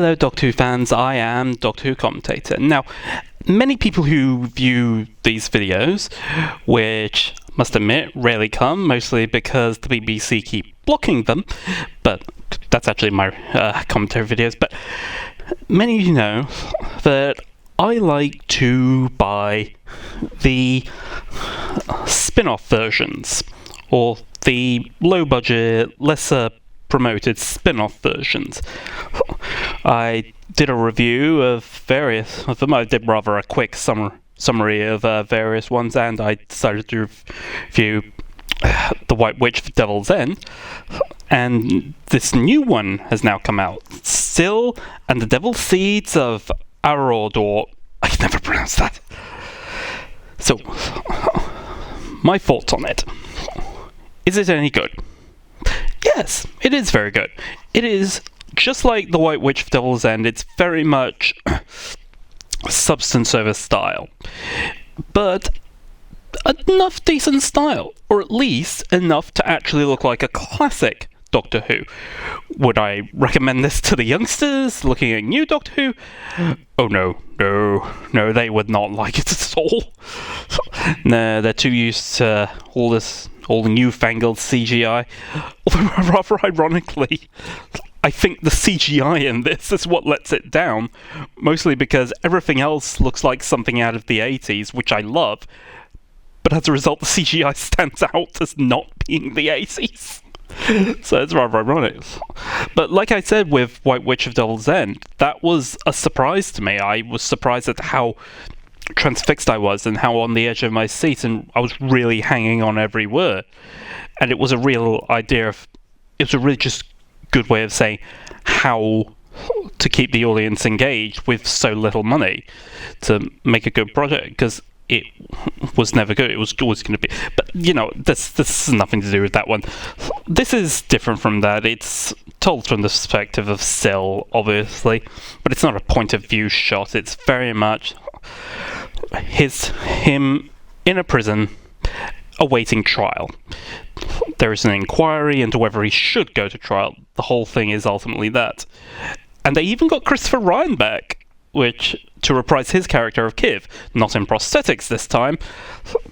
Hello Doctor Who fans, I am Doctor Who Commentator. Now, many people who view these videos, which, must admit, rarely come, mostly because the BBC keep blocking them, but that's actually my commentary videos, but many of you know that I like to buy the spin-off versions, or the low-budget, lesser promoted spin-off versions. I did a review of various of them. I did rather a quick summary of various ones, and I decided to review The White Witch of Devil's End, and this new one has now come out. Syl and the Devil's Seeds of Arodor. I can never pronounce that. So, my thoughts on it. Is it any good? Yes, it is very good. It is just like The White Witch of Devil's End. It's very much substance over style, but enough decent style, or at least enough to actually look like a classic Doctor Who. Would I recommend this to the youngsters looking at new Doctor Who? Oh no, they would not like it at all. No, they're too used to all the newfangled CGI. Although, rather ironically, I think the CGI in this is what lets it down, mostly because everything else looks like something out of the 80s, which I love, but as a result the CGI stands out as not being the 80s. So it's rather ironic. But like I said with White Witch of Devil's End, that was a surprise to me. I was surprised at how transfixed I was and how on the edge of my seat, and I was really hanging on every word. And it was a real idea of, it was a really just good way of saying how to keep the audience engaged with so little money to make a good project, because it was never good. It was always going to be, but you know, this has nothing to do with that one. This is different from that. It's told from the perspective of Syl, obviously, but it's not a point of view shot. It's very much him in a prison awaiting trial. There is an inquiry into whether he should go to trial. The whole thing is ultimately that. And they even got Christopher Ryan back, to reprise his character of Kiv, not in prosthetics this time,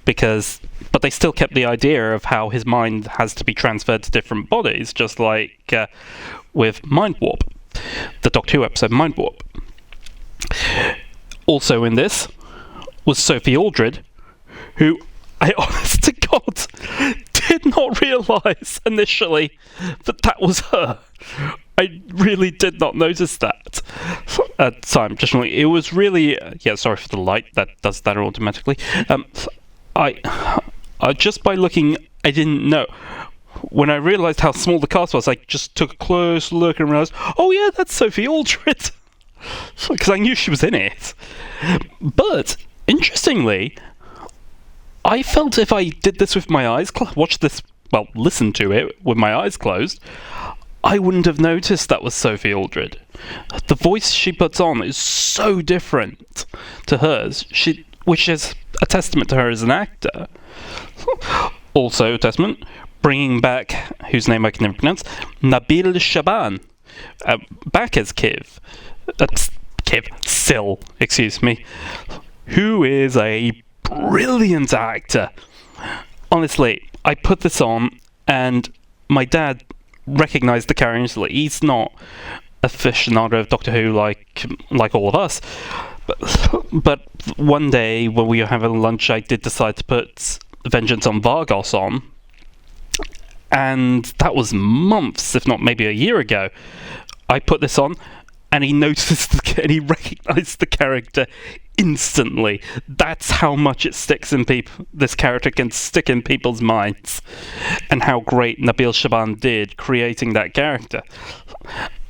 but they still kept the idea of how his mind has to be transferred to different bodies, just like with Mind Warp, the Doctor Who episode Mind Warp. Also in this was Sophie Aldred, who I honest to God did not realise initially that was her. I really did not notice that at the time. It was really sorry for the light that does that automatically. I just by looking, I didn't know. When I realised how small the cast was, I just took a close look and realised, oh yeah, that's Sophie Aldred, because I knew she was in it. But interestingly, I felt if I did this with my eyes listen to it with my eyes closed, I wouldn't have noticed that was Sophie Aldred. The voice she puts on is so different to hers, which is a testament to her as an actor. Also a testament, bringing back, whose name I can never pronounce, Nabil Shaban, back as Syl, excuse me, who is a brilliant actor. Honestly, I put this on, and my dad recognised the character instantly. He's not a aficionado of Doctor Who like all of us, but one day when we were having lunch, I did decide to put Vengeance on Vargos on, and that was months, if not maybe a year ago. I put this on, and he noticed and he recognised the character instantly. That's how much it sticks in people. This character can stick in people's minds, and how great Nabil Shaban did creating that character.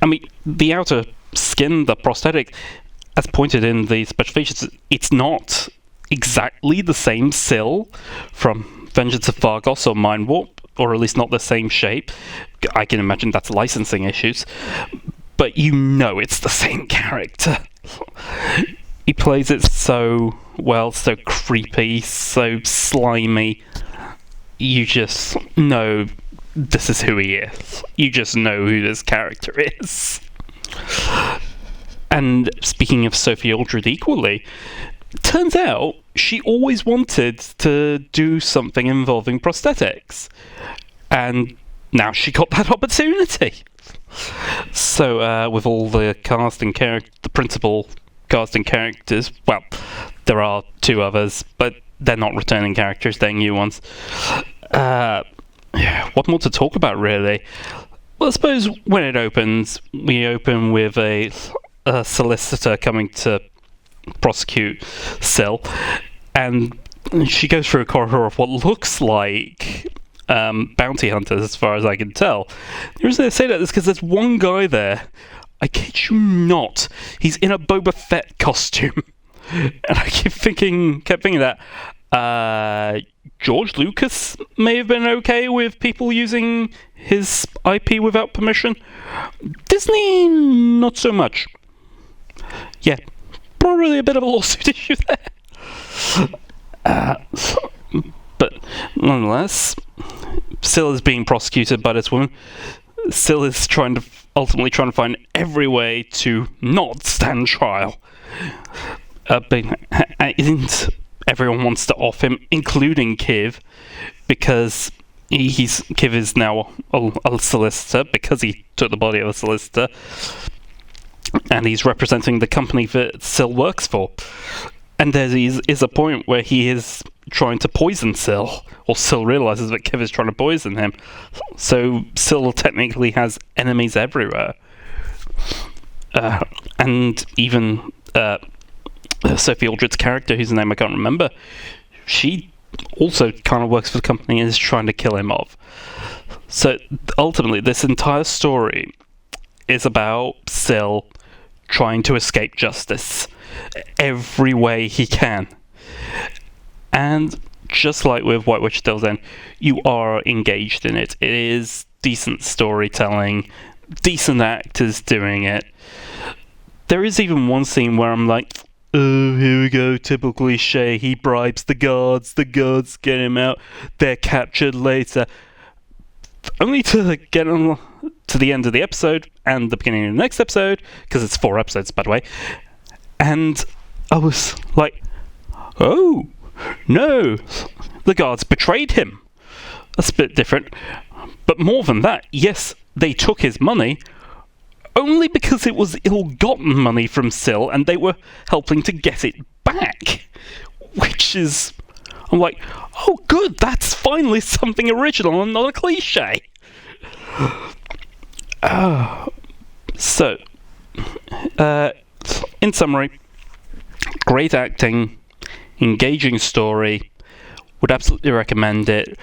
I mean, the outer skin, the prosthetic, as pointed in the special features, it's not exactly the same Syl from Vengeance of Vargos or Mind Warp, or at least not the same shape. I can imagine that's licensing issues, but you know it's the same character. He plays it so well, so creepy, so slimy. You just know this is who he is. You just know who this character is. And speaking of Sophie Aldred equally, turns out she always wanted to do something involving prosthetics. And now she got that opportunity. So, with all the the principal casting characters, well, there are 2 others, but they're not returning characters, they're new ones. What more to talk about, really? Well, I suppose when it opens, we open with a solicitor coming to prosecute Sil, and she goes through a corridor of what looks like bounty hunters, as far as I can tell. The reason I say that is because there's one guy there, I kid you not, he's in a Boba Fett costume. And I kept thinking that George Lucas may have been okay with people using his IP without permission. Disney, not so much. Yeah, probably a bit of a lawsuit issue there. But nonetheless, Sil is being prosecuted by this woman. Sil is ultimately trying to find every way to not stand trial. But everyone wants to off him, including Kiv, because Kiv is now a solicitor, because he took the body of a solicitor, and he's representing the company that Sil works for. And there is a point where he is trying to poison Sil, or Sil realizes that Kiv is trying to poison him. So Sil technically has enemies everywhere. And even Sophie Aldred's character, whose name I can't remember, she also kind of works for the company and is trying to kill him off. So ultimately, this entire story is about Sil trying to escape justice every way he can. And just like with White Witch Tales End, you are engaged in it. It is decent storytelling, decent actors doing it. There is even one scene where I'm like, oh, here we go, typical cliche, he bribes the guards get him out, they're captured later. Only to get on to the end of the episode, and the beginning of the next episode, because it's 4 episodes, by the way, and I was like, oh, no, the guards betrayed him. That's a bit different. But more than that, yes, they took his money, only because it was ill-gotten money from Sil, and they were helping to get it back. Which is... I'm like, oh good, that's finally something original and not a cliche. So, in summary, great acting, engaging story, would absolutely recommend it,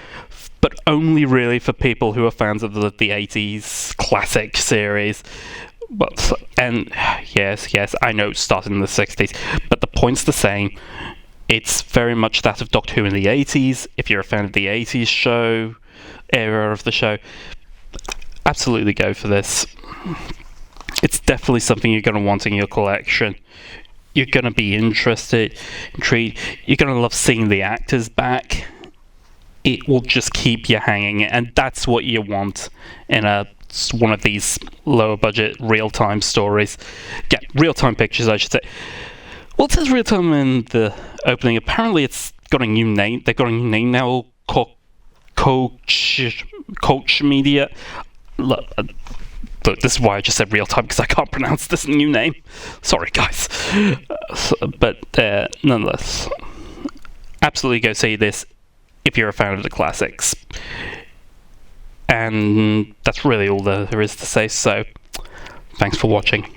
but only really for people who are fans of the 80s classic series. And yes, I know it started in the 60s, but the point's the same. It's very much that of Doctor Who in the 80s. If you're a fan of the 80s show, era of the show, absolutely go for this. It's definitely something you're going to want in your collection. You're going to be intrigued. You're going to love seeing the actors back. It will just keep you hanging, and that's what you want in one of these lower budget real-time stories. Yeah, real-time pictures, I should say. Well, it says real-time in the opening. Apparently it's got a new name. They've got a new name now, Koch Media. Look, this is why I just said real-time, because I can't pronounce this new name. Sorry, guys. But nonetheless, absolutely go see this if you're a fan of the classics. And that's really all there is to say, so thanks for watching.